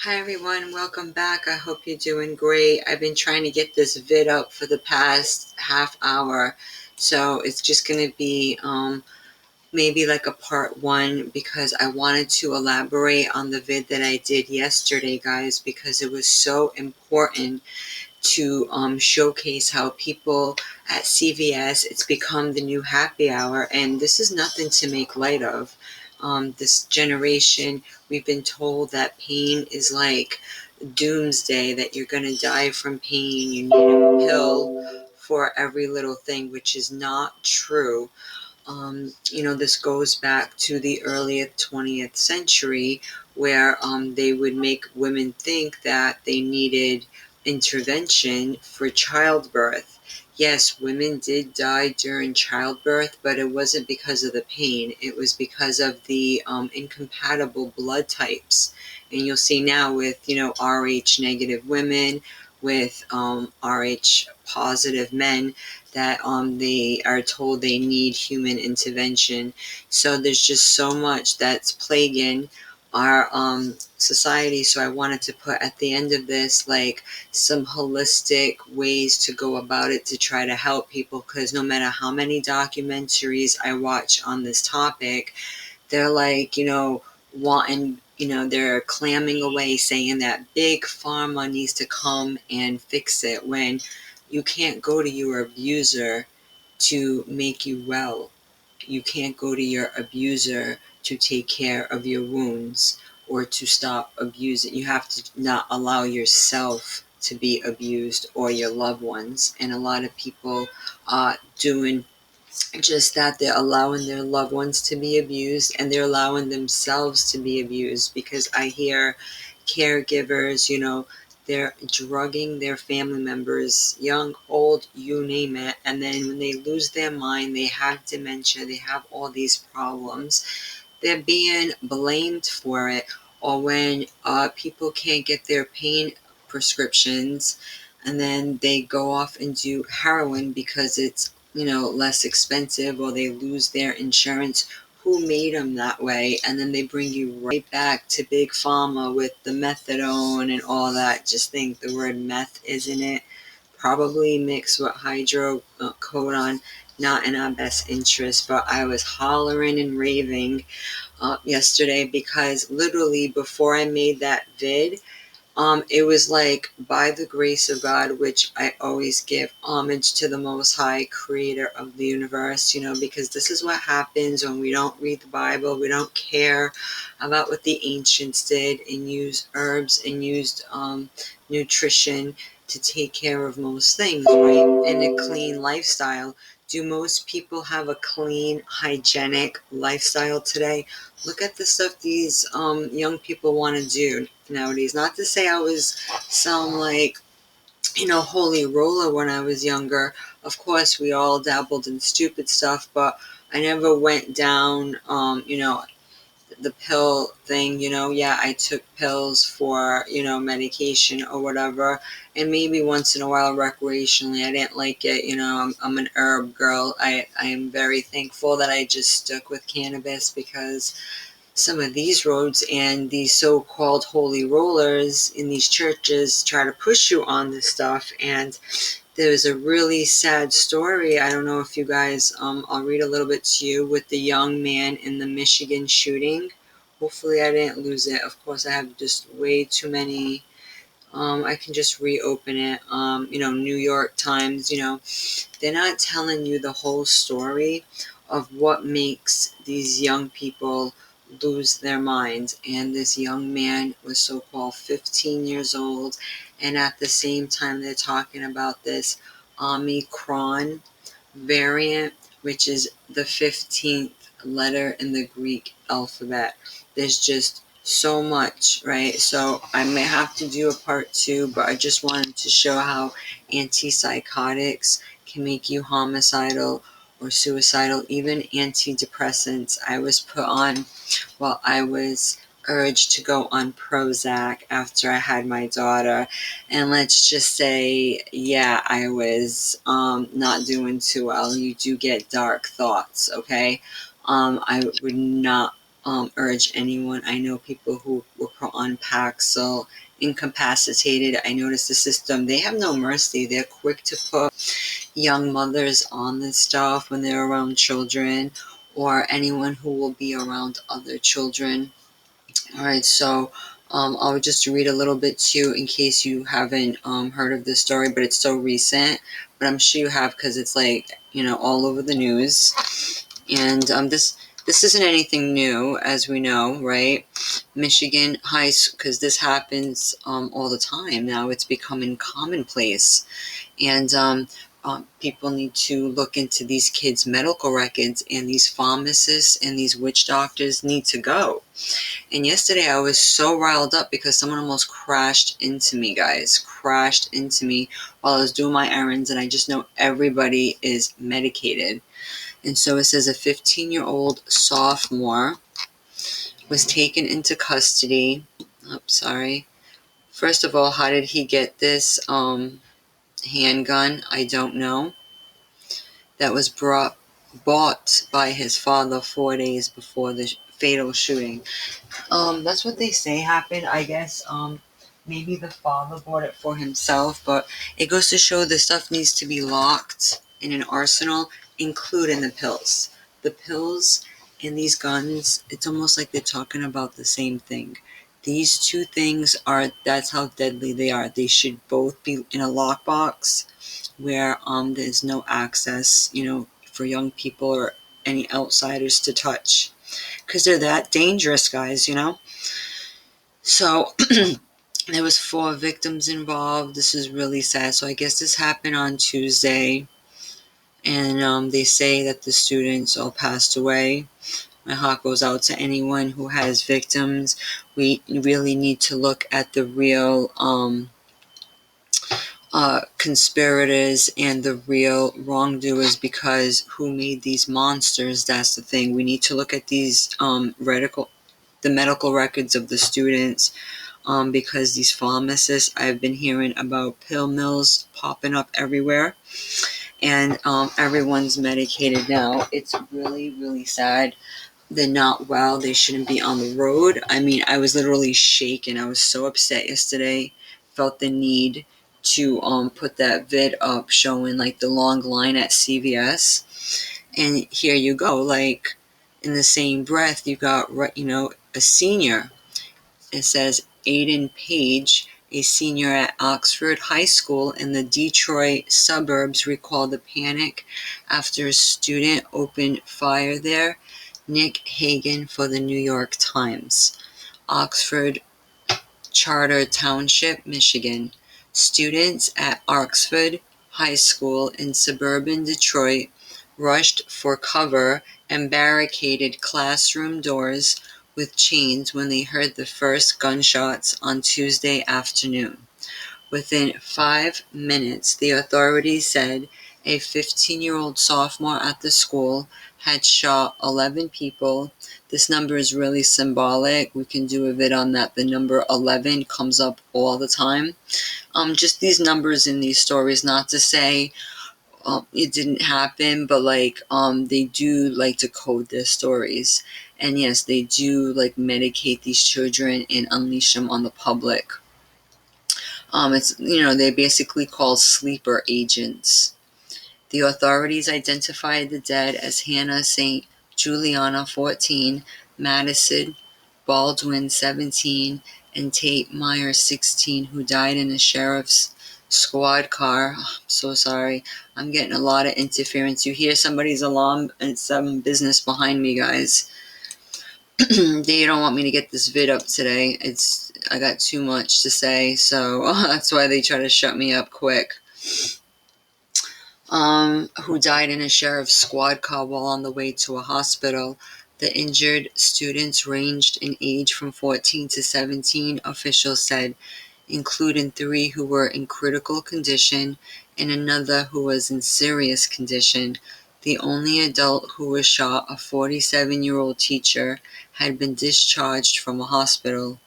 Hi everyone, welcome back. I hope you're doing great. I've been trying to get this vid up for the past half hour, so it's just going to be maybe like a part one because I wanted to elaborate on the vid that I did yesterday, guys, because it was so important to showcase how people at CVS, it's become the new happy hour, and this is nothing to make light of. This generation, we've been told that pain is like doomsday, that you're going to die from pain, you need a pill for every little thing, which is not true. This goes back to the early 20th century where they would make women think that they needed intervention for childbirth. Yes, women did die during childbirth, but it wasn't because of the pain. It was because of the incompatible blood types. And you'll see now with, Rh negative women, with Rh positive men, that they are told they need human intervention. So there's just so much that's plaguing our society. So I wanted to put at the end of this like some holistic ways to go about it to try to help people, because no matter how many documentaries I watch on this topic, they're like, wanting, they're clamming away saying that big pharma needs to come and fix it, when you can't go to your abuser to make you well. You can't go to your abuser to take care of your wounds or to stop abusing. You have to not allow yourself to be abused, or your loved ones. And a lot of people are doing just that. They're allowing their loved ones to be abused, and they're allowing themselves to be abused, because I hear caregivers, they're drugging their family members, young, old, you name it, and then when they lose their mind, they have dementia, they have all these problems, they're being blamed for it. Or when people can't get their pain prescriptions, and then they go off and do heroin because it's less expensive, or they lose their insurance. Who made them that way? And then they bring you right back to big pharma with the methadone and all that. Just think, the word meth is in it, probably mixed with hydrocodone. Not in our best interest. But I was hollering and raving yesterday, because literally before I made that vid, it was like, by the grace of God, which I always give homage to the Most High, creator of the universe, because this is what happens when we don't read the Bible. We don't care about what the ancients did and use herbs and used nutrition to take care of most things, right? And a clean lifestyle. Do most people have a clean, hygienic lifestyle today? Look at the stuff these young people want to do nowadays. Not to say I was some like, holy roller when I was younger. Of course, we all dabbled in stupid stuff, but I never went down, the pill thing. Yeah, I took pills for, medication or whatever, and maybe once in a while recreationally. I didn't like it. I'm an herb girl. I am very thankful that I just stuck with cannabis, because some of these roads and these so-called holy rollers in these churches try to push you on this stuff. And there's a really sad story. I don't know if you guys, I'll read a little bit to you, with the young man in the Michigan shooting. Hopefully I didn't lose it. Of course, I have just way too many. I can just reopen it. New York Times, they're not telling you the whole story of what makes these young people lose their minds. And this young man was so-called 15 years old, and at the same time they're talking about this Omicron variant, which is the 15th letter in the Greek alphabet. There's just so much, right? So I may have to do a part two, but I just wanted to show how antipsychotics can make you homicidal or suicidal. Even antidepressants I was put on while I was urged to go on Prozac after I had my daughter. And let's just say, yeah, I was not doing too well. You do get dark thoughts, okay? I would not urge anyone. I know people who were put on Paxil, incapacitated. I noticed the system, they have no mercy. They're quick to put young mothers on this stuff when they're around children, or anyone who will be around other children. All right, so I'll just read a little bit to you in case you haven't heard of this story, but it's so recent. But I'm sure you have, because it's like, all over the news. And this isn't anything new, as we know, right? Michigan high school, because this happens all the time now. It's becoming commonplace, and people need to look into these kids' medical records, and these pharmacists and these witch doctors need to go. And yesterday I was so riled up because someone almost crashed into me, guys. Crashed into me while I was doing my errands, and I just know everybody is medicated. And so it says a 15-year-old sophomore was taken into custody. Oh, sorry. First of all, how did he get this handgun? I don't know. That was bought by his father 4 days before the fatal shooting. That's what they say happened. I guess maybe the father bought it for himself, but it goes to show this stuff needs to be locked in an arsenal, including the pills. The pills and these guns, it's almost like they're talking about the same thing. These two things that's how deadly they are. They should both be in a lockbox where there's no access, for young people or any outsiders to touch. Because they're that dangerous, guys, So there was 4 victims involved. This is really sad. So I guess this happened on Tuesday, and they say that the students all passed away. My heart goes out to anyone who has victims. We really need to look at the real conspirators and the real wrongdoers, because who made these monsters? That's the thing. We need to look at these the medical records of the students, because these pharmacists, I've been hearing about pill mills popping up everywhere, and everyone's medicated now. It's really, really sad. They're not well. They shouldn't be on the road. I mean, I was literally shaken. I was so upset yesterday. Felt the need to put that vid up showing like the long line at CVS. And here you go, like in the same breath, you got, a senior. It says Aiden Page, a senior at Oxford High School in the Detroit suburbs, recalled the panic after a student opened fire there. Nick Hagan for the New York Times. Oxford Charter Township, Michigan. Students at Oxford High School in suburban Detroit rushed for cover and barricaded classroom doors with chains when they heard the first gunshots on Tuesday afternoon. Within 5 minutes, the authorities said a 15-year-old sophomore at the school had shot 11 people. This number is really symbolic. We can do a vid on that. The number 11 comes up all the time. Just these numbers in these stories, not to say it didn't happen, but they do like to code their stories. And yes, they do medicate these children and unleash them on the public. It's they're basically called sleeper agents. The authorities identified the dead as Hannah St. Juliana, 14, Madison Baldwin, 17, and Tate Meyer, 16, who died in a sheriff's squad car. Oh, I'm so sorry. I'm getting a lot of interference. You hear somebody's alarm, and it's some business behind me, guys. They don't want me to get this vid up today. I got too much to say, so that's why they try to shut me up quick. Who died in a sheriff's squad car while on the way to a hospital. The injured students ranged in age from 14 to 17, officials said, including 3 who were in critical condition and another who was in serious condition. The only adult who was shot, a 47-year-old teacher, had been discharged from a hospital.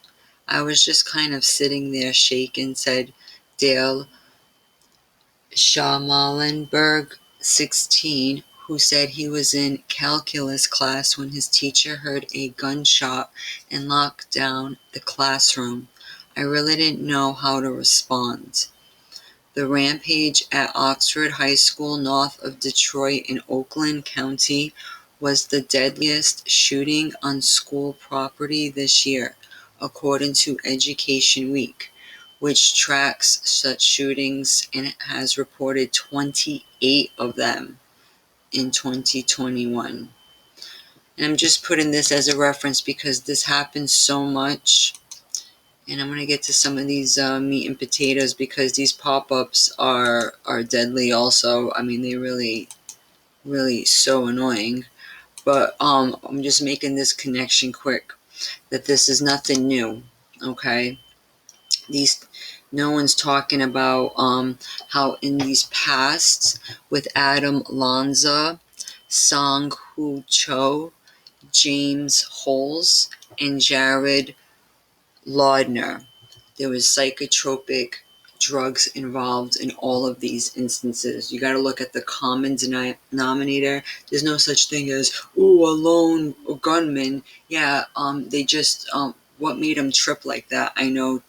I was just kind of sitting there shaken, said Dale Schamalenberg, 16, who said he was in calculus class when his teacher heard a gunshot and locked down the classroom. I really didn't know how to respond. The rampage at Oxford High School north of Detroit in Oakland County was the deadliest shooting on school property this year, according to Education Week, which tracks such shootings, and it has reported 28 of them in 2021. And I'm just putting this as a reference because this happens so much. And I'm going to get to some of these meat and potatoes because these pop-ups are deadly also. I mean, they're really, really so annoying. But I'm just making this connection quick that this is nothing new, okay? No one's talking about how in these pasts with Adam Lanza, Sang Hoo Cho, James Holes, and Jared Laudner, there was psychotropic drugs involved in all of these instances. You got to look at the common denominator. There's no such thing as, ooh, a lone gunman. Yeah, they just, what made them trip like that? I know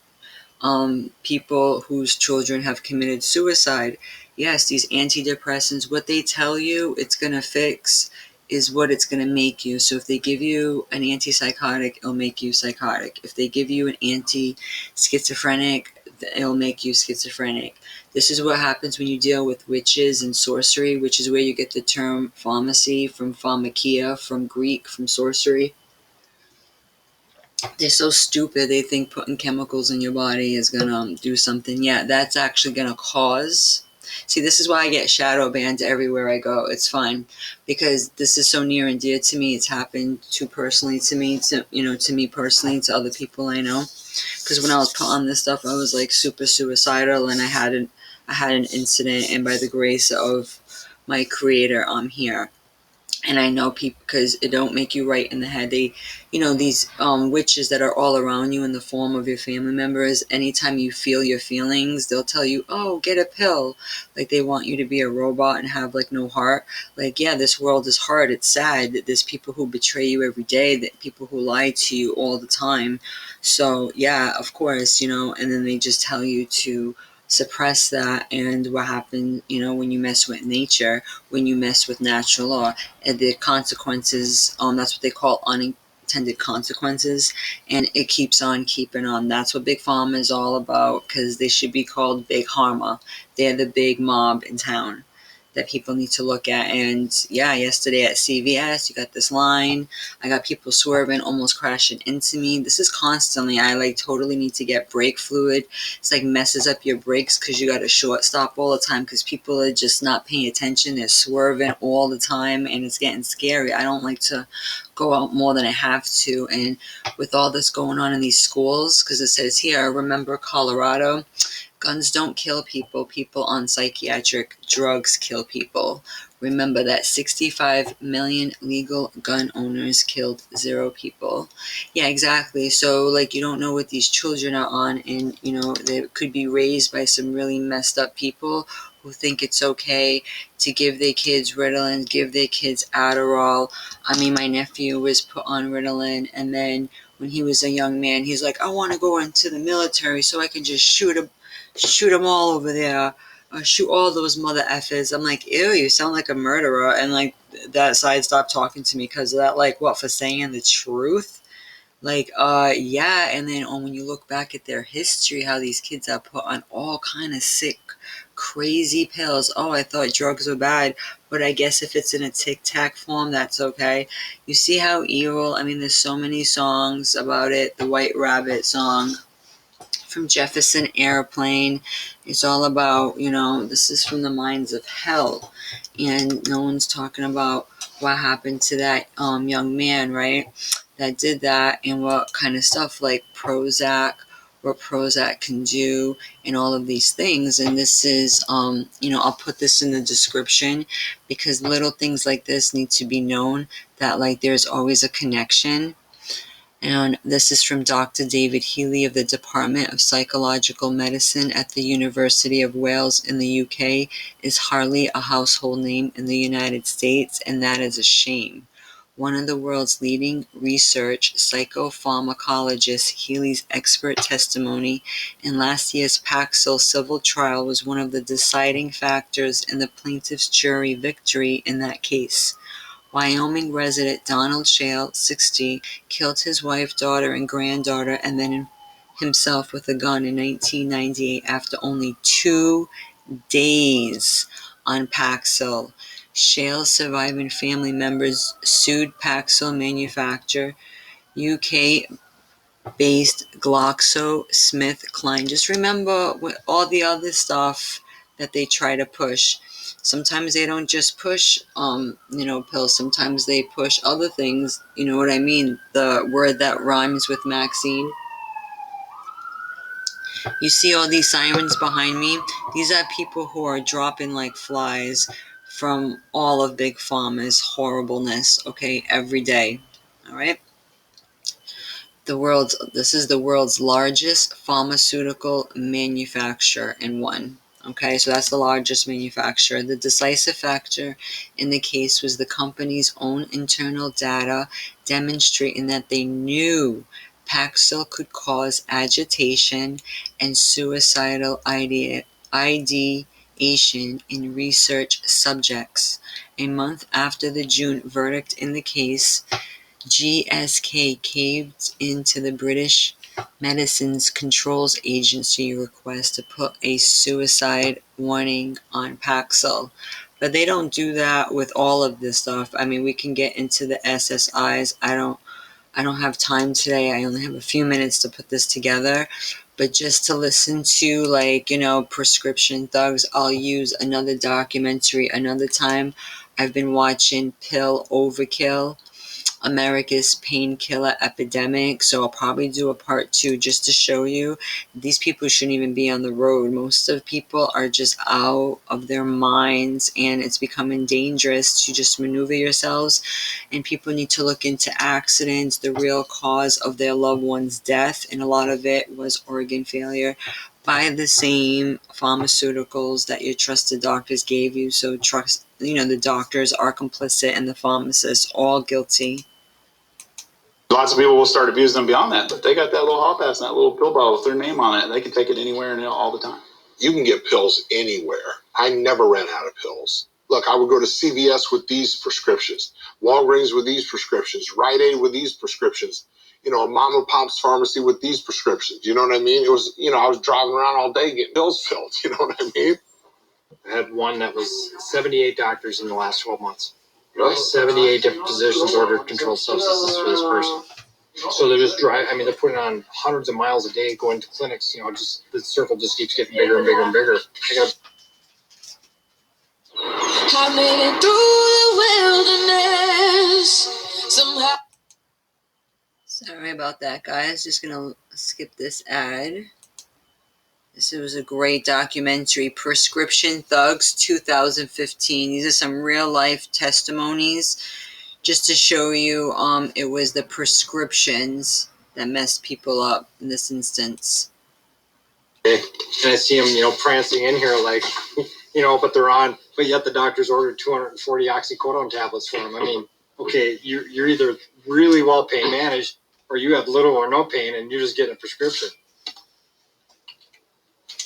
people whose children have committed suicide. Yes, these antidepressants, what they tell you it's going to fix is what it's going to make you. So if they give you an antipsychotic, it'll make you psychotic. If they give you an anti-schizophrenic, it'll make you schizophrenic. This is what happens when you deal with witches and sorcery, which is where you get the term pharmacy from pharmakia, from Greek, from sorcery. They're so stupid, they think putting chemicals in your body is gonna do something. Yeah, that's actually gonna cause. See, this is why I get shadow banned everywhere I go. It's fine because this is so near and dear to me. It's happened to personally to me, to me personally, to other people I know. Because when I was put on this stuff, I was like super suicidal, and I had an incident, and by the grace of my Creator, I'm here. And I know people, because it don't make you right in the head. They, these witches that are all around you in the form of your family members, anytime you feel your feelings, they'll tell you, oh, get a pill. Like they want you to be a robot and have like no heart. Like, yeah, this world is hard. It's sad that there's people who betray you every day, that people who lie to you all the time. So yeah, of course, and then they just tell you to suppress that. And what happened, when you mess with nature, when you mess with natural law, and the consequences, that's what they call unintended consequences, and it keeps on keeping on. That's what Big Pharma is all about, because they should be called Big Pharma. They're the big mob in town that people need to look at. And yeah, yesterday at CVS, you got this line. I got people swerving, almost crashing into me. This is constantly. I like totally need to get brake fluid. It's like messes up your brakes because you got a short stop all the time because people are just not paying attention. They're swerving all the time, and it's getting scary. I don't like to go out more than I have to. And with all this going on in these schools, because it says here, remember Colorado, guns don't kill people. People on psychiatric drugs kill people. Remember that 65 million legal gun owners killed 0 people. Yeah, exactly. So, like, you don't know what these children are on, and, they could be raised by some really messed up people who think it's okay to give their kids Ritalin, give their kids Adderall. I mean, my nephew was put on Ritalin, and then when he was a young man, he's like, I want to go into the military so I can just shoot them all over there. Shoot all those mother effers. I'm like, ew, you sound like a murderer. And like that side stopped talking to me because of that. Like, what, for saying the truth? Like, yeah. And then when you look back at their history, how these kids are put on all kind of sick, crazy pills. Oh, I thought drugs were bad, but I guess if it's in a Tic Tac form, that's okay. You see how evil? I mean, there's so many songs about it. The White Rabbit song from Jefferson Airplane. It's all about, this is from the mines of hell. And no one's talking about what happened to that young man, right, that did that, and what kind of stuff like Prozac, what Prozac can do, and all of these things. And this is, I'll put this in the description because little things like this need to be known, that like there's always a connection. And this is from Dr. David Healy of the Department of Psychological Medicine at the University of Wales in the UK. Is hardly a household name in the United States, and that is a shame. One of the world's leading research psychopharmacologists, Healy's expert testimony in last year's Paxil civil trial was one of the deciding factors in the plaintiff's jury victory in that case. Wyoming resident Donald Shale, 60, killed his wife, daughter, and granddaughter, and then himself with a gun in 1998 after only 2 days on Paxil. Shale's surviving family members sued Paxil manufacturer, UK-based GlaxoSmithKline. Just remember with all the other stuff that they try to push. Sometimes they don't just push, pills. Sometimes they push other things. You know what I mean? The word that rhymes with Maxine. You see all these sirens behind me? These are people who are dropping like flies from all of Big Pharma's horribleness, okay, every day. All right? This is the world's largest pharmaceutical manufacturer in one. Okay, so that's the largest manufacturer. The decisive factor in the case was the company's own internal data demonstrating that they knew Paxil could cause agitation and suicidal ideation in research subjects. A month after the June verdict in the case, GSK caved into the British Medicines Controls Agency request to put a suicide warning on Paxil. But they don't do that with all of this stuff. I mean, we can get into the SSIs. I don't have time today. I only have a few minutes to put this together. But just to listen to, prescription thugs, I'll use another documentary another time. I've been watching Pill Overkill, America's Painkiller Epidemic, so I'll probably do a part 2 just to show you these people shouldn't even be on the road. Most of people are just out of their minds, and it's becoming dangerous to just maneuver yourselves, and people need to look into accidents, the real cause of their loved one's death, and a lot of it was organ failure by the same pharmaceuticals that your trusted doctors gave you. So the doctors are complicit and the pharmacists all guilty. Lots of people will start abusing them beyond that, but they got that little hot pass and that little pill bottle with their name on it, and they can take it anywhere and all the time. You can get pills anywhere. I never ran out of pills. Look, I would go to CVS with these prescriptions, Walgreens with these prescriptions, Rite Aid with these prescriptions, a mom and pop's pharmacy with these prescriptions. You know what I mean? It was, I was driving around all day getting pills filled. You know what I mean? I had one that was 78 doctors in the last 12 months. Really? 78 different physicians ordered controlled substances for this person. So they're just they're putting on hundreds of miles a day going to clinics, just the circle just keeps getting bigger and bigger and bigger. I made it through the wilderness somehow. Sorry about that, guys. Just gonna skip this ad. This was a great documentary, Prescription Thugs 2015. These are some real life testimonies just to show you it was the prescriptions that messed people up in this instance. And I see them, prancing in here like, but yet the doctors ordered 240 oxycodone tablets for them. I mean, okay, you're either really well pain managed or you have little or no pain and you're just getting a prescription.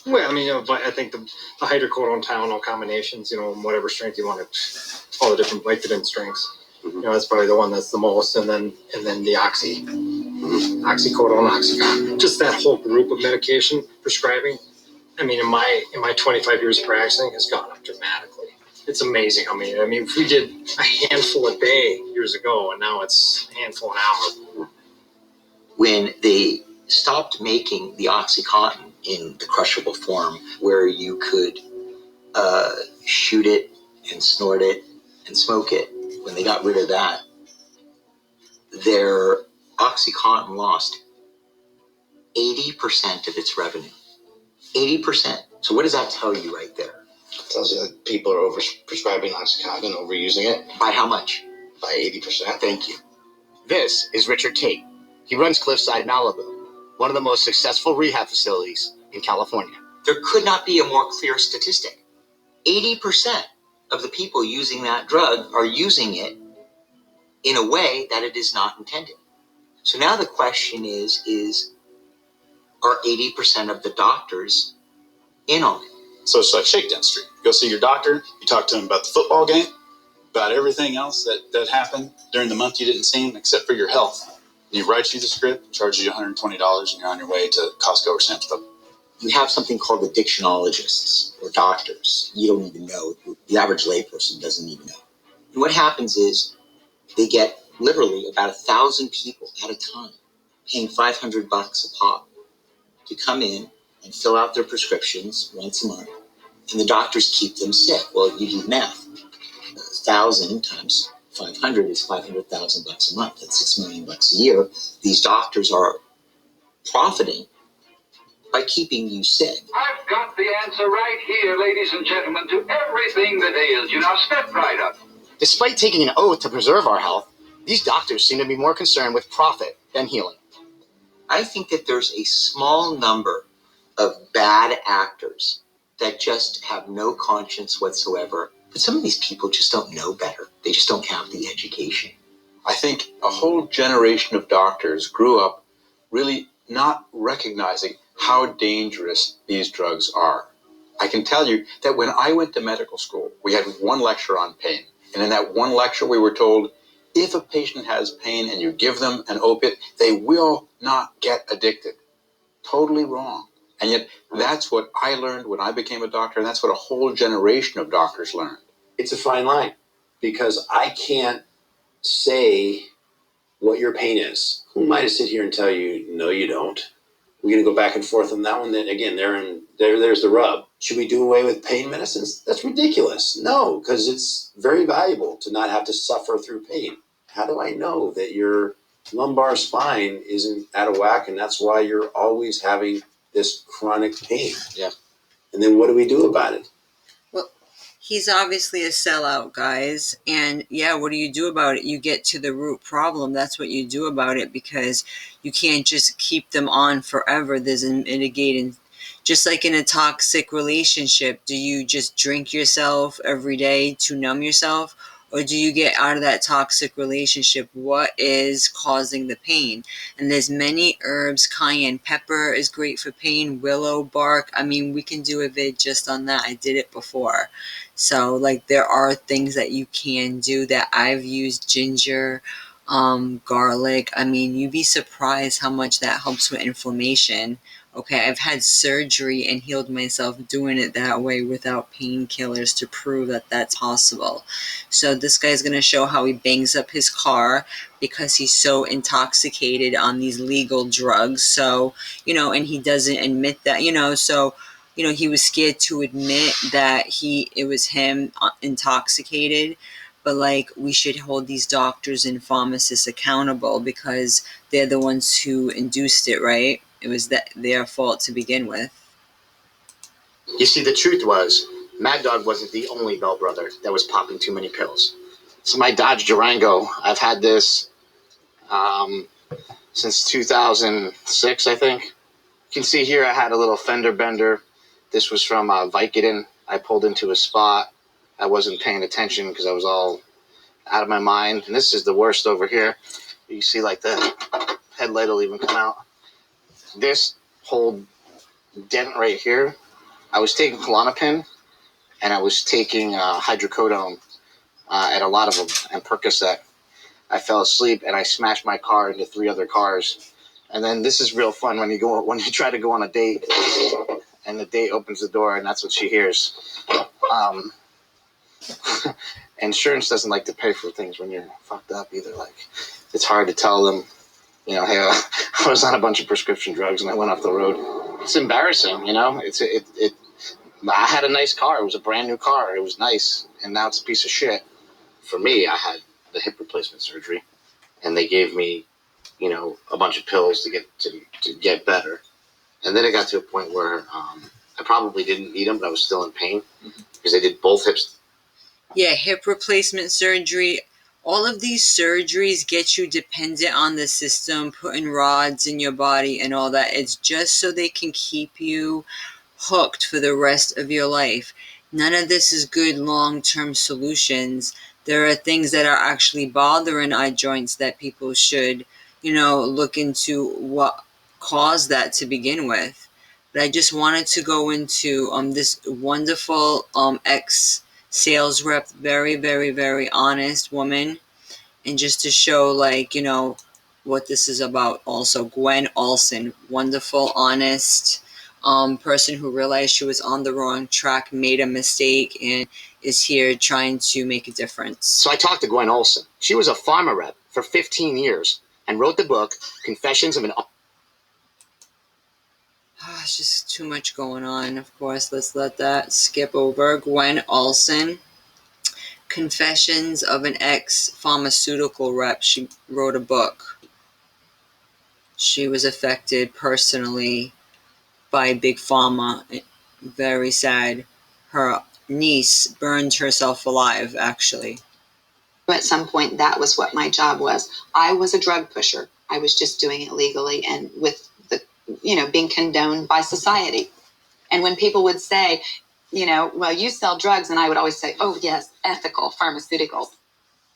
Well, I mean, I think the hydrocodone Tylenol combinations, whatever strength you want it, all the different Vicodin strengths. Mm-hmm. That's probably the one that's the most, and then the oxycodone, oxycontin, just that whole group of medication prescribing. I mean, in my 25 years of practicing, has gone up dramatically. It's amazing. I mean, if we did a handful a day years ago, and now it's a handful an hour. When they stopped making the OxyContin in the crushable form where you could shoot it and snort it and smoke it, when they got rid of that, their OxyContin lost 80% of its revenue. 80%. So what does that tell you right there? It tells you that people are over-prescribing OxyContin, overusing it. By how much? By 80%. Thank you. This is Richard Tate, He runs Cliffside Malibu, one of the most successful rehab facilities in California. There could not be a more clear statistic. 80% of the people using that drug are using it in a way that it is not intended. So now the question is are 80% of the doctors in on it? So it's like shakedown street. Go see your doctor. You talk to him about the football game, about everything else that happened during the month you didn't see him, except for your health. And he writes you the script, charges you $120, and you're on your way to Costco or Sam's Club. You have something called addictionologists or doctors. You don't even know. The average layperson doesn't even know. And what happens is they get literally about 1,000 people at a time paying $500 a pop to come in and fill out their prescriptions once a month, and the doctors keep them sick. Well, you do math. 1,000 times 500 is $500,000 a month. That's $6 million a year. These doctors are profiting by keeping you sick. I've got the answer right here, ladies and gentlemen, to everything that ails you. Now step right up. Despite taking an oath to preserve our health, these doctors seem to be more concerned with profit than healing. I think that there's a small number of bad actors that just have no conscience whatsoever. But some of these people just don't know better. They just don't have the education. I think a whole generation of doctors grew up really not recognizing how dangerous these drugs are. I can tell you that when I went to medical school, we had one lecture on pain. And in that one lecture, we were told, if a patient has pain and you give them an opiate, they will not get addicted. Totally wrong. And yet that's what I learned when I became a doctor, and that's what a whole generation of doctors learned. It's a fine line, because I can't say what your pain is. Who am I to sit here and tell you, no, you don't? We're going to go back and forth on that one. Then again, there's the rub. Should we do away with pain medicines? That's ridiculous. No, because it's very valuable to not have to suffer through pain. How do I know that your lumbar spine isn't out of whack, and that's why you're always having this chronic pain? Yeah. And then what do we do about it? Well, he's obviously a sellout, guys. And yeah, what do you do about it? You get to the root problem. That's what you do about it, because you can't just keep them on forever. There's a mitigating. Just like in a toxic relationship, do you just drink yourself every day to numb yourself? Or do you get out of that toxic relationship? What is causing the pain? And there's many herbs. Cayenne pepper is great for pain. Willow bark. I mean, we can do a vid just on that. I did it before. So, like, there are things that you can do that I've used. Ginger, garlic. I mean, you'd be surprised how much that helps with inflammation. Okay, I've had surgery and healed myself doing it that way without painkillers to prove that that's possible. So this guy's going to show how he bangs up his car because he's so intoxicated on these legal drugs. So, and he doesn't admit that, so, he was scared to admit that it was him intoxicated. But, like, we should hold these doctors and pharmacists accountable because they're the ones who induced it, right? It was their fault to begin with. You see, the truth was, Mad Dog wasn't the only Bell brother that was popping too many pills. So my Dodge Durango, I've had this since 2006, I think. You can see here I had a little fender bender. This was from Vicodin. I pulled into a spot. I wasn't paying attention because I was all out of my mind. And this is the worst over here. You see, like, the headlight will even come out. This whole dent right here, I was taking Klonopin and I was taking hydrocodone at a lot of them and Percocet. I fell asleep and I smashed my car into 3 other cars. And then this is real fun when you try to go on a date and the date opens the door and that's what she hears. Insurance doesn't like to pay for things when you're fucked up either. Like, it's hard to tell them, hey, I was on a bunch of prescription drugs and I went off the road. It's embarrassing, I had a nice car. It was a brand new car. It was nice. And now it's a piece of shit. For me, I had the hip replacement surgery and they gave me, a bunch of pills to get better. And then it got to a point where I probably didn't need them, but I was still in pain because they did both hips. Yeah, hip replacement surgery. all of these surgeries get you dependent on the system, putting rods in your body and all that. It's just so they can keep you hooked for the rest of your life. None of this is good long-term solutions. There are things that are actually bothering our joints that people should, look into what caused that to begin with. But I just wanted to go into this wonderful ex-sales rep, very, very, very honest woman, and just to show, what this is about. Also, Gwen Olsen, wonderful, honest person who realized she was on the wrong track, made a mistake, and is here trying to make a difference. So I talked to Gwen Olsen. She was a pharma rep for 15 years and wrote the book Confessions of an... It's just too much going on. Of course, let's let that skip over. Gwen Olsen, Confessions of an Ex-Pharmaceutical Rep. She wrote a book. She was affected personally by Big Pharma. Very sad. Her niece burned herself alive, actually. At some point, that was what my job was. I was a drug pusher. I was just doing it legally and with the, being condoned by society. And when people would say, well, you sell drugs, and I would always say, oh, yes, ethical pharmaceuticals,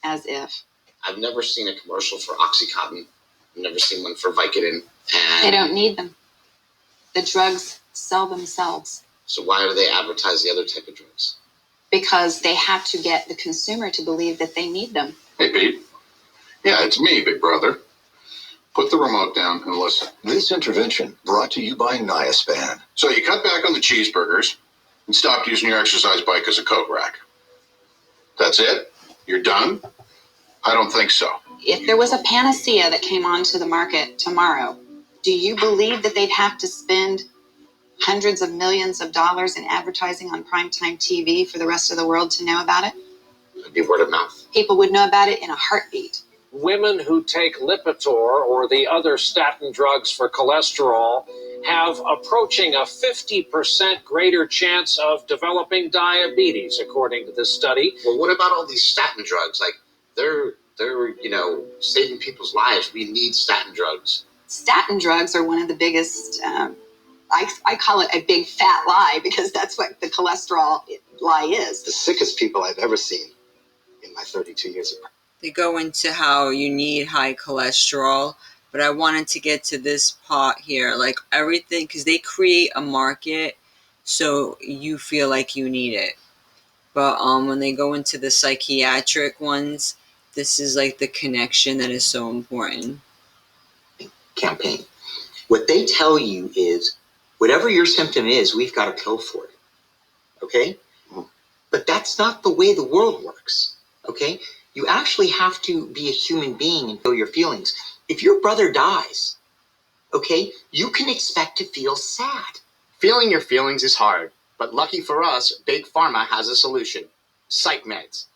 as if. I've never seen a commercial for Oxycontin. I've never seen one for Vicodin. And they don't need them. The drugs sell themselves. So why do they advertise the other type of drugs? Because they have to get the consumer to believe that they need them. Hey, Pete. Yeah, it's me, big brother. Put the remote down and listen. This intervention brought to you by Niaspan. So you cut back on the cheeseburgers and stopped using your exercise bike as a coat rack. That's it? You're done? I don't think so. If there was a panacea that came onto the market tomorrow, do you believe that they'd have to spend hundreds of millions of dollars in advertising on primetime TV for the rest of the world to know about it? It'd be word of mouth. People would know about it in a heartbeat. Women who take Lipitor or the other statin drugs for cholesterol have approaching a 50% greater chance of developing diabetes, according to this study. Well, what about all these statin drugs? Like, they're saving people's lives. We need statin drugs. Statin drugs are one of the biggest, I call it a big fat lie, because that's what the cholesterol lie is. The sickest people I've ever seen in my 32 years of practice. They go into how you need high cholesterol, but I wanted to get to this part here, like everything, because they create a market so you feel like you need it. But when they go into the psychiatric ones, this is like the connection that is so important. Campaign. What they tell you is, whatever your symptom is, we've got a pill for it. Okay? But that's not the way the world works. Okay? You actually have to be a human being and feel your feelings. If your brother dies, okay, you can expect to feel sad. Feeling your feelings is hard, but lucky for us, Big Pharma has a solution. Psych meds.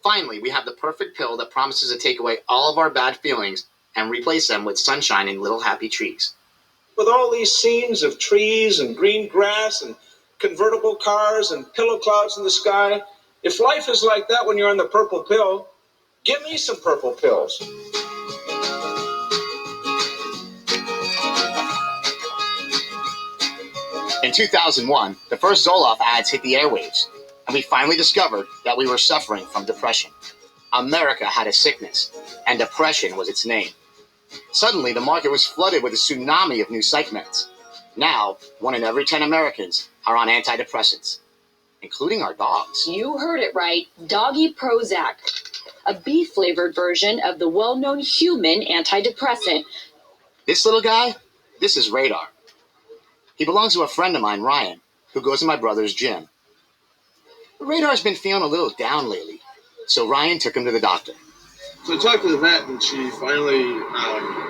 Finally, we have the perfect pill that promises to take away all of our bad feelings and replace them with sunshine and little happy trees. With all these scenes of trees and green grass and convertible cars and pillow clouds in the sky, if life is like that when you're on the purple pill, give me some purple pills. In 2001, the first Zoloft ads hit the airwaves, and we finally discovered that we were suffering from depression. America had a sickness, and depression was its name. Suddenly, the market was flooded with a tsunami of new psych meds. Now, 1 in every 10 Americans are on antidepressants, including our dogs. You heard it right. Doggy Prozac, a bee-flavored version of the well-known human antidepressant. This little guy, this is Radar. He belongs to a friend of mine, Ryan, who goes to my brother's gym. Radar's been feeling a little down lately, so Ryan took him to the doctor. So I talked to the vet, and she finally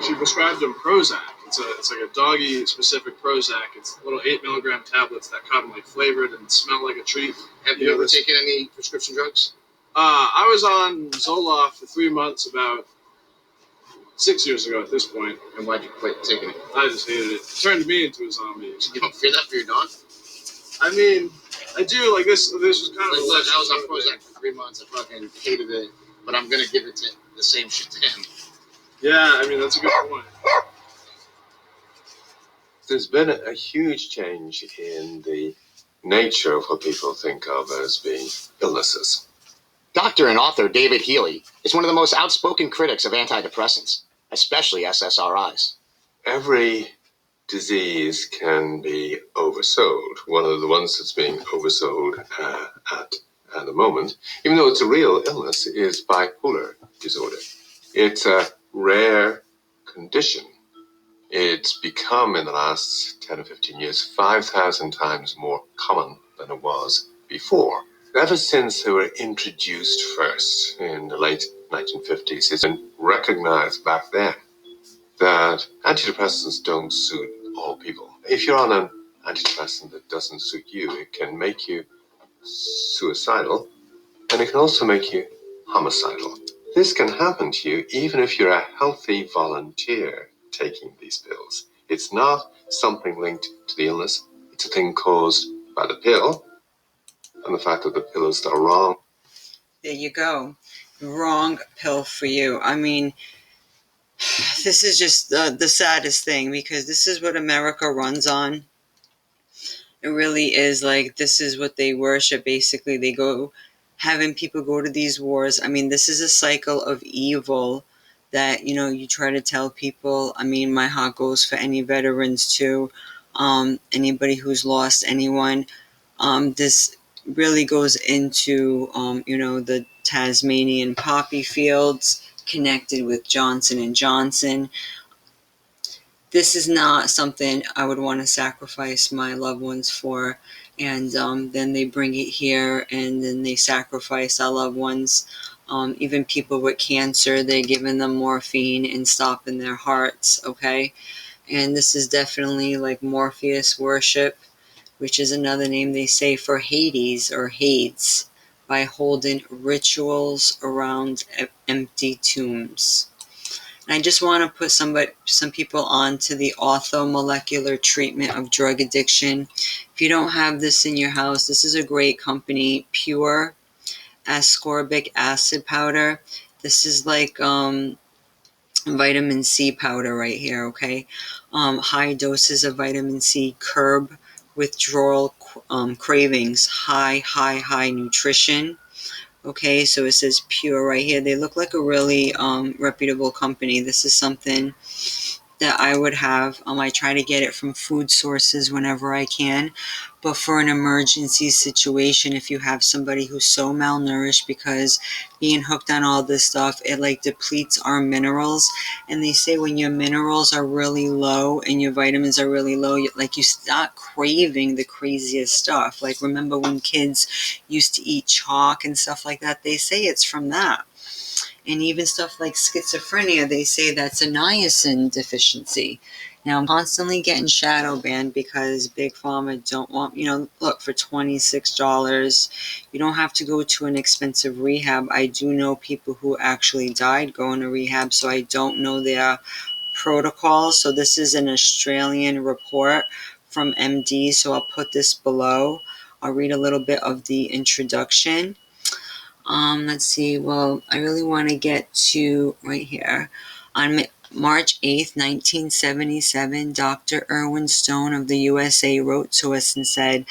she prescribed him Prozac. It's like a doggy-specific Prozac. It's little 8 milligram tablets that come like flavored and smell like a treat. Have you ever taken any prescription drugs? I was on Zoloft for 3 months about 6 years ago at this point. And why'd you quit taking it? I just hated it. It turned me into a zombie. You don't fear that for your dog? I mean, I do. Like this was kind of. Look, I was on Prozac for 3 months. I fucking hated it. but I'm going to give it to the same shit to him. Yeah, I mean, that's a good point. There's been a huge change in the nature of what people think of as being illnesses. Doctor and author David Healy is one of the most outspoken critics of antidepressants, especially SSRIs. Every disease can be oversold. One of the ones that's being oversold at the moment, even though it's a real illness, is bipolar disorder. It's a rare condition. It's become, in the last 10 or 15 years, 5,000 times more common than it was before. Ever since they were introduced first in the late 1950s, it's been recognized back then that antidepressants don't suit all people. If you're on an antidepressant that doesn't suit you, it can make you suicidal, and it can also make you homicidal. This can happen to you even if you're a healthy volunteer taking these pills. It's not something linked to the illness. It's a thing caused by the pill and the fact that the pills are wrong. There you go. Wrong pill for you. I mean, this is just the saddest thing, because this is what America runs on. It really is like, this is what they worship. Basically, they go having people go to these wars. I mean, this is a cycle of evil that, you try to tell people. I mean, my heart goes for any veterans too. Anybody who's lost anyone. This really goes into, the Tasmanian poppy fields connected with Johnson & Johnson. This is not something I would want to sacrifice my loved ones for. And then they bring it here, and then they sacrifice our loved ones. Even people with cancer, they're giving them morphine and stopping their hearts, okay? And this is definitely like morpheus worship, which is another name they say for Hades or Hades, by holding rituals around empty tombs. And I just want to put some people on to the orthomolecular treatment of drug addiction. If you don't have this in your house, this is a great company, Pure Ascorbic acid powder. This is like vitamin C powder right here, okay? High doses of vitamin C curb withdrawal cravings, high nutrition. Okay, so it says Pure right here. They look like a really reputable company. This is something that I would have. I try to get it from food sources whenever I can. But for an emergency situation, if you have somebody who's so malnourished, because being hooked on all this stuff, it like depletes our minerals. And they say when your minerals are really low and your vitamins are really low, like you start craving the craziest stuff. Like, remember when kids used to eat chalk and stuff like that? They say it's from that. And even stuff like schizophrenia, they say that's a niacin deficiency. Now, I'm constantly getting shadow banned because Big Pharma don't want, look, for $26, you don't have to go to an expensive rehab. I do know people who actually died going to rehab, so I don't know their protocols. So this is an Australian report from M.B.B.S, so I'll put this below. I'll read a little bit of the introduction. Let's see. Well, I really want to get to right here. On March 8th, 1977, Dr. Irwin Stone of the USA wrote to us and said,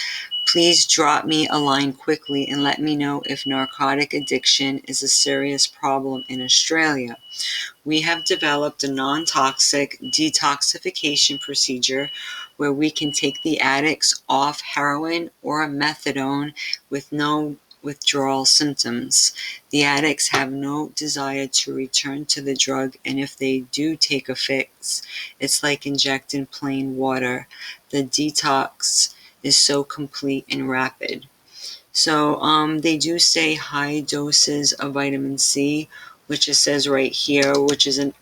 "Please drop me a line quickly and let me know if narcotic addiction is a serious problem in Australia. We have developed a non-toxic detoxification procedure where we can take the addicts off heroin or methadone with no withdrawal symptoms. The addicts have no desire to return to the drug, and if they do take a fix, it's like injecting plain water. The detox is so complete and rapid." So they do say high doses of vitamin C, which it says right here, which isn't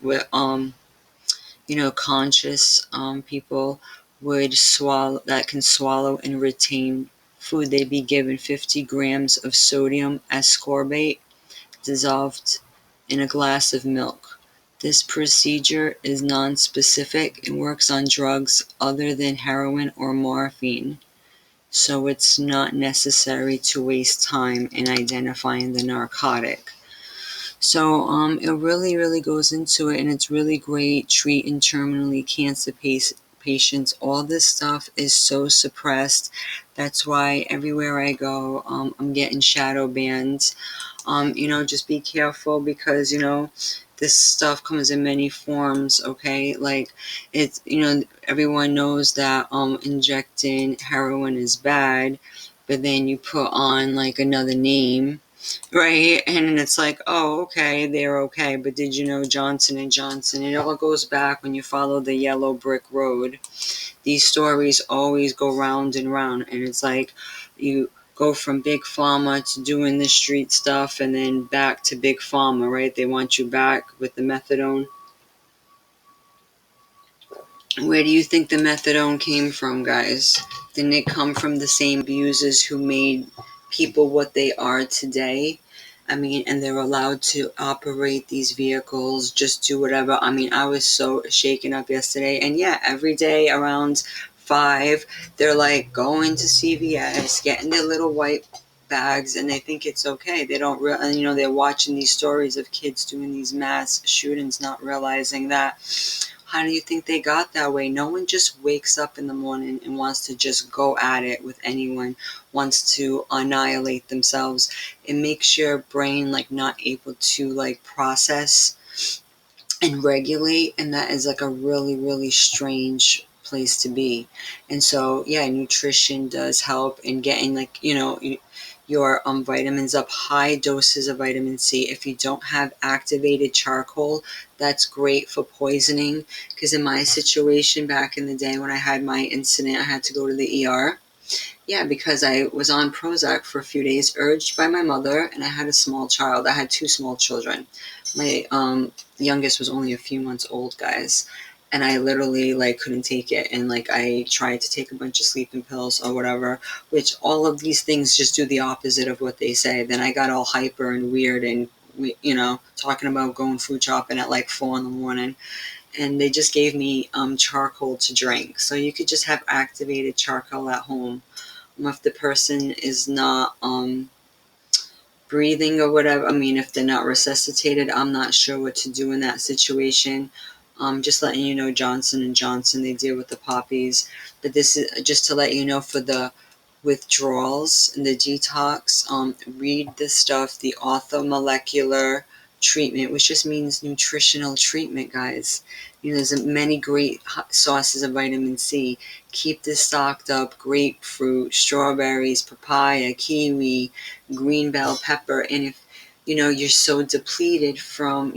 conscious people would swallow, that can swallow and retain food. They'd be given 50 grams of sodium ascorbate dissolved in a glass of milk. This procedure is non-specific and works on drugs other than heroin or morphine, so it's not necessary to waste time in identifying the narcotic. So it really, really goes into it, and it's really great treating terminally cancer patients. All this stuff is so suppressed. That's why everywhere I go, I'm getting shadow banned. Just be careful because, this stuff comes in many forms, okay? Like, it's, everyone knows that injecting heroin is bad, but then you put on like another name, right? And it's like, oh, okay, they're okay. But did you know Johnson & Johnson? It all goes back when you follow the yellow brick road. These stories always go round and round. And it's like you go from Big Pharma to doing the street stuff and then back to Big Pharma, right? They want you back with the methadone. Where do you think the methadone came from, guys? Didn't it come from the same abusers who made people what they are today? I mean, and they're allowed to operate these vehicles, just do whatever. I mean, I was so shaken up yesterday. And yeah, every day around 5, they're like going to CVS, getting their little white bags, and they think it's okay. They don't really, they're watching these stories of kids doing these mass shootings, not realizing that. How do you think they got that way? No one just wakes up in the morning and wants to just go at it with anyone, wants to annihilate themselves. It makes your brain like not able to like process and regulate, and that is like a really, really strange place to be. And so yeah, nutrition does help in getting like your vitamins up. High doses of vitamin C. If you don't have activated charcoal, that's great for poisoning, because in my situation back in the day when I had my incident, I had to go to the ER. Yeah, because I was on Prozac for a few days, urged by my mother, and I had a small child. I had 2 small children. My youngest was only a few months old, guys, and I literally like couldn't take it, and like I tried to take a bunch of sleeping pills or whatever, which all of these things just do the opposite of what they say. Then I got all hyper and weird and talking about going food shopping at like 4 in the morning, and they just gave me charcoal to drink. So you could just have activated charcoal at home. If the person is not breathing or whatever, I mean, if they're not resuscitated, I'm not sure what to do in that situation. Just letting you know, Johnson & Johnson, they deal with the poppies. But this is just to let you know, for the withdrawals and the detox, read this stuff, the orthomolecular treatment, which just means nutritional treatment, guys. There's many great sources of vitamin C. Keep this stocked up. Grapefruit, strawberries, papaya, kiwi, green bell pepper. And if you're so depleted from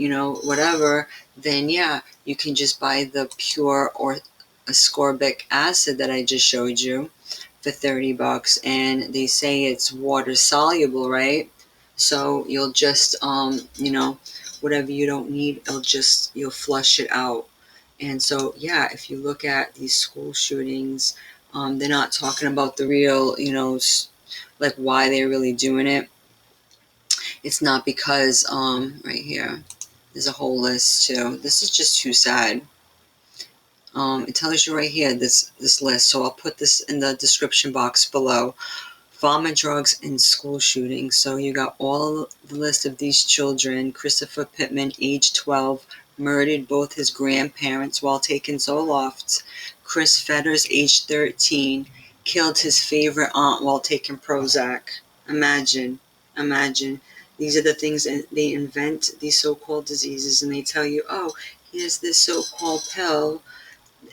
whatever, then yeah, you can just buy the pure or ascorbic acid that I just showed you for $30, and they say it's water soluble, right? So you'll just whatever you don't need, you'll flush it out. And so yeah, if you look at these school shootings, they're not talking about the real like why they're really doing it. It's not because right here there's a whole list too. This is just too sad. It tells you right here, this list, so I'll put this in the description box below. Pharma drugs and school shootings. So you got all the list of these children. Christopher Pittman, age 12, murdered both his grandparents while taking Zoloft. Chris Fetters, age 13, killed his favorite aunt while taking Prozac. Imagine. These are the things they invent, these so-called diseases, and they tell you, oh, here's this so-called pill,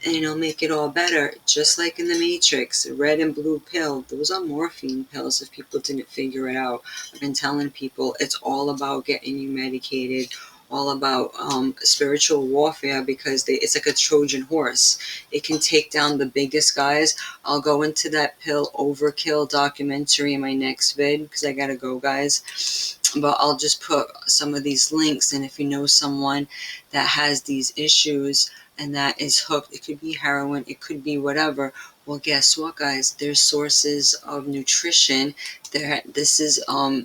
and it'll make it all better. Just like in the Matrix, red and blue pill, those are morphine pills if people didn't figure it out. I've been telling people it's all about getting you medicated, all about spiritual warfare, because it's like a Trojan horse. It can take down the biggest guys. I'll go into that pill overkill documentary in my next vid, because I gotta go, guys. But I'll just put some of these links, and if you know someone that has these issues and that is hooked, it could be heroin, it could be whatever. Well, guess what, guys? There's sources of nutrition. This is an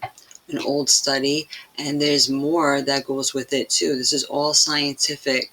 old study, and there's more that goes with it too. This is all scientific.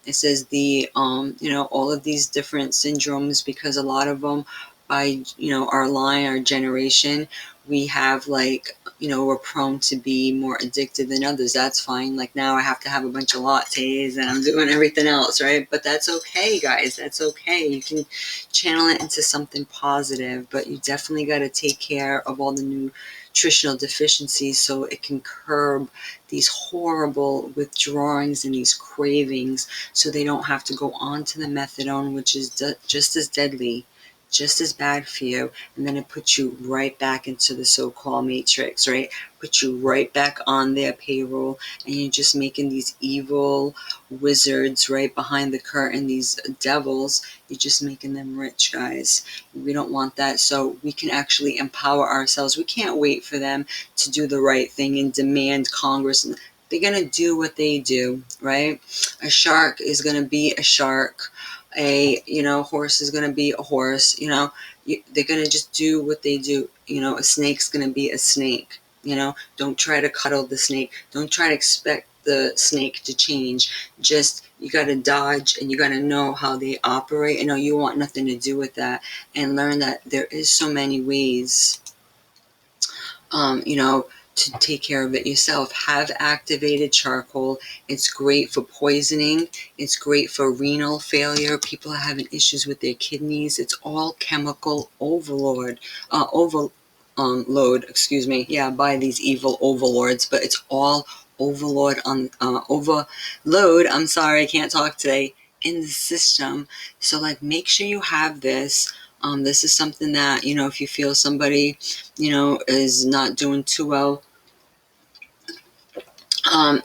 It says all of these different syndromes, because a lot of them by, our line, our generation, we have like, we're prone to be more addicted than others. That's fine. Like now I have to have a bunch of lattes and I'm doing everything else, right? But that's okay, guys. That's okay. You can channel it into something positive, but you definitely got to take care of all the nutritional deficiencies so it can curb these horrible withdrawings and these cravings, so they don't have to go on to the methadone, which is just as deadly, just as bad for you, and then it puts you right back into the so-called matrix, right? Put you right back on their payroll, and you're just making these evil wizards right behind the curtain, these devils. You're just making them rich, guys. We don't want that, so we can actually empower ourselves. We can't wait for them to do the right thing and demand Congress. They're going to do what they do, right? A shark is going to be a shark. A horse is going to be a horse. They're going to just do what they do. A snake's going to be a snake. Don't try to cuddle the snake. Don't try to expect the snake to change. Just, you got to dodge, and you got to know how they operate, and know you want nothing to do with that, and learn that there is so many ways to take care of it yourself. Have activated charcoal. It's great for poisoning. It's great for renal failure. People are having issues with their kidneys. It's all chemical overload, by these evil overlords. But it's all overload. I'm sorry, I can't talk today. In the system. So make sure you have this. This is something that, if you feel somebody, is not doing too well,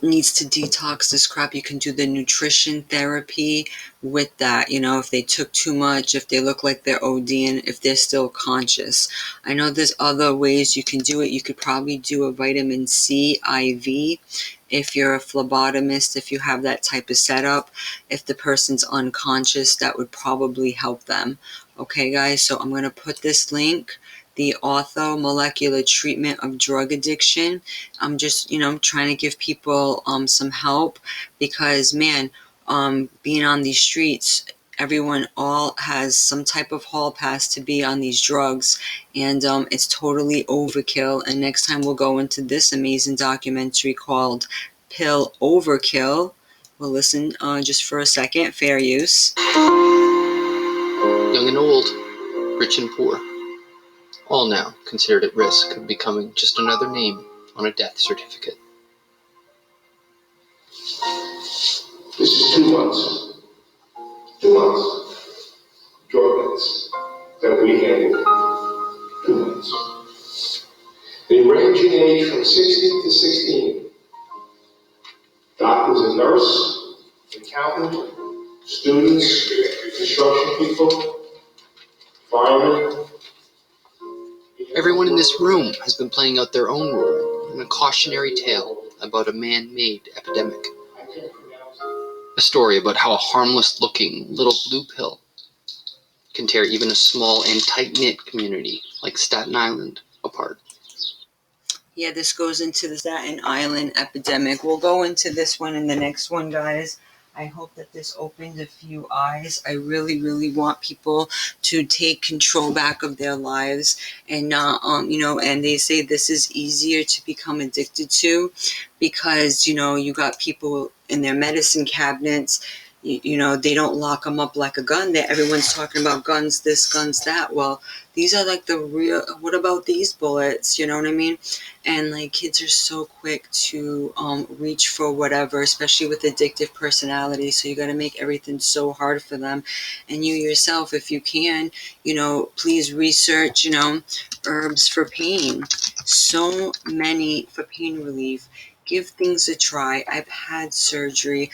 needs to detox this crap, you can do the nutrition therapy with that. If they took too much, if they look like they're ODing, if they're still conscious. I know there's other ways you can do it. You could probably do a vitamin C IV if you're a phlebotomist, if you have that type of setup. If the person's unconscious, that would probably help them. Okay, guys, so I'm going to put this link, the orthomolecular treatment of drug addiction. I'm just, trying to give people some help, because, man, being on these streets, everyone all has some type of hall pass to be on these drugs, and it's totally overkill. And next time we'll go into this amazing documentary called Pill Overkill. We'll listen just for a second. Fair use. Young and old, rich and poor, all now considered at risk of becoming just another name on a death certificate. This is 2 months. 2 months. Drug deaths that we handle. 2 months. They range in age from 60 to 16. Doctors and nurse, accountant, students, construction people, firemen. Everyone in this room has been playing out their own role in a cautionary tale about a man-made epidemic. A story about how a harmless-looking little blue pill can tear even a small and tight-knit community like Staten Island apart. Yeah, this goes into the Staten Island epidemic. We'll go into this one in the next one, guys. I hope that this opens a few eyes. I really, really want people to take control back of their lives, and not, and they say this is easier to become addicted to because, you got people in their medicine cabinets, they don't lock them up like a gun. Everyone's talking about guns, this, guns, that. Well, these are like the real, what about these bullets? You know what I mean? And kids are so quick to reach for whatever, especially with addictive personalities. So you got to make everything so hard for them. And you yourself, if you can, please research, herbs for pain. So many for pain relief. Give things a try. I've had surgery.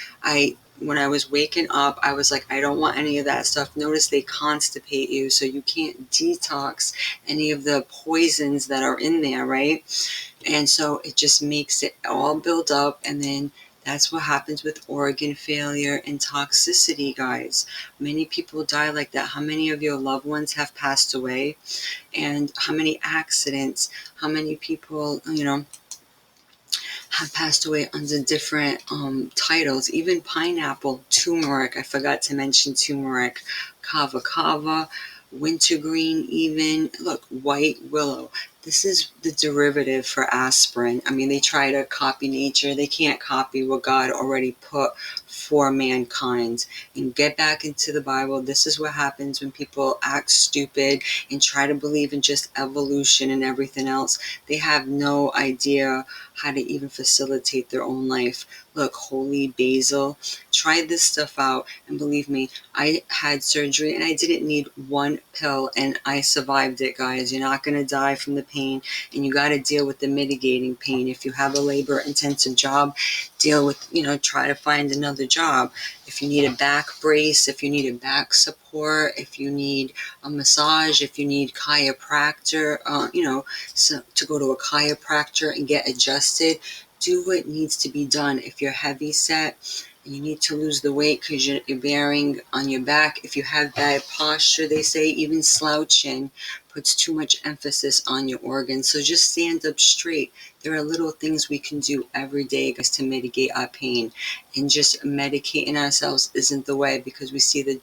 When I was waking up, I was like, I don't want any of that stuff. Notice they constipate you, so you can't detox any of the poisons that are in there, right? And so it just makes it all build up, and then that's what happens with organ failure and toxicity, guys. Many people die like that. How many of your loved ones have passed away? And how many accidents? How many people, have passed away under different titles? Even pineapple, turmeric. I forgot to mention turmeric. Kava, wintergreen even. Look, white willow. This is the derivative for aspirin. I mean, they try to copy nature. They can't copy what God already put for mankind. And get back into the Bible. This is what happens when people act stupid and try to believe in just evolution and everything else. They have no idea how to even facilitate their own life. Look, holy basil. Try this stuff out, and believe me, I had surgery and I didn't need one pill and I survived it, guys. You're not going to die from the pain, and you got to deal with the mitigating pain. If you have a labor intensive job, deal with, try to find another job. If you need a back brace, if you need a back support, if you need a massage, if you need chiropractor, so to go to a chiropractor and get adjusted, do what needs to be done. If you're heavy set and you need to lose the weight because you're bearing on your back, if you have bad posture, they say even slouching puts too much emphasis on your organs. So just stand up straight. There are little things we can do every day, guys, to mitigate our pain. And just medicating ourselves isn't the way, because we see the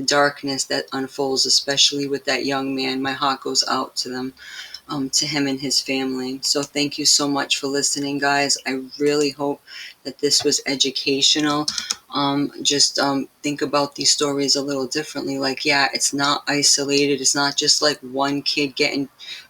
darkness that unfolds, especially with that young man. My heart goes out to them. To him and his family. So thank you so much for listening, guys. I really hope that this was educational. Just think about these stories a little differently. Like, yeah, it's not isolated. It's not just like one kid getting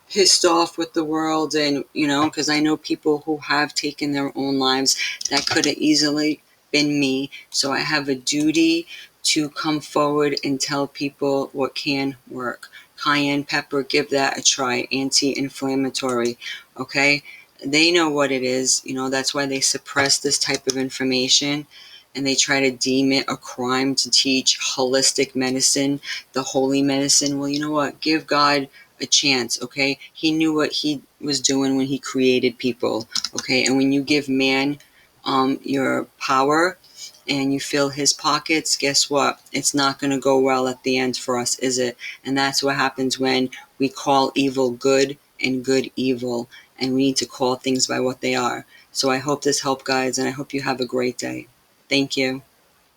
pissed off with the world, and because I know people who have taken their own lives. That could have easily been me. So I have a duty to come forward and tell people what can work. Cayenne pepper, give that a try. Anti-inflammatory. Okay, they know what it is. That's why they suppress this type of information, and they try to deem it a crime to teach holistic medicine, the holy medicine. Well, you know what? Give God a chance. Okay, he knew what he was doing when he created people. Okay, and when you give man your power and you fill his pockets, guess what? It's not going to go well at the end for us, is it? And that's what happens when we call evil good and good evil, and we need to call things by what they are. So I hope this helped, guys, and I hope you have a great day. Thank you.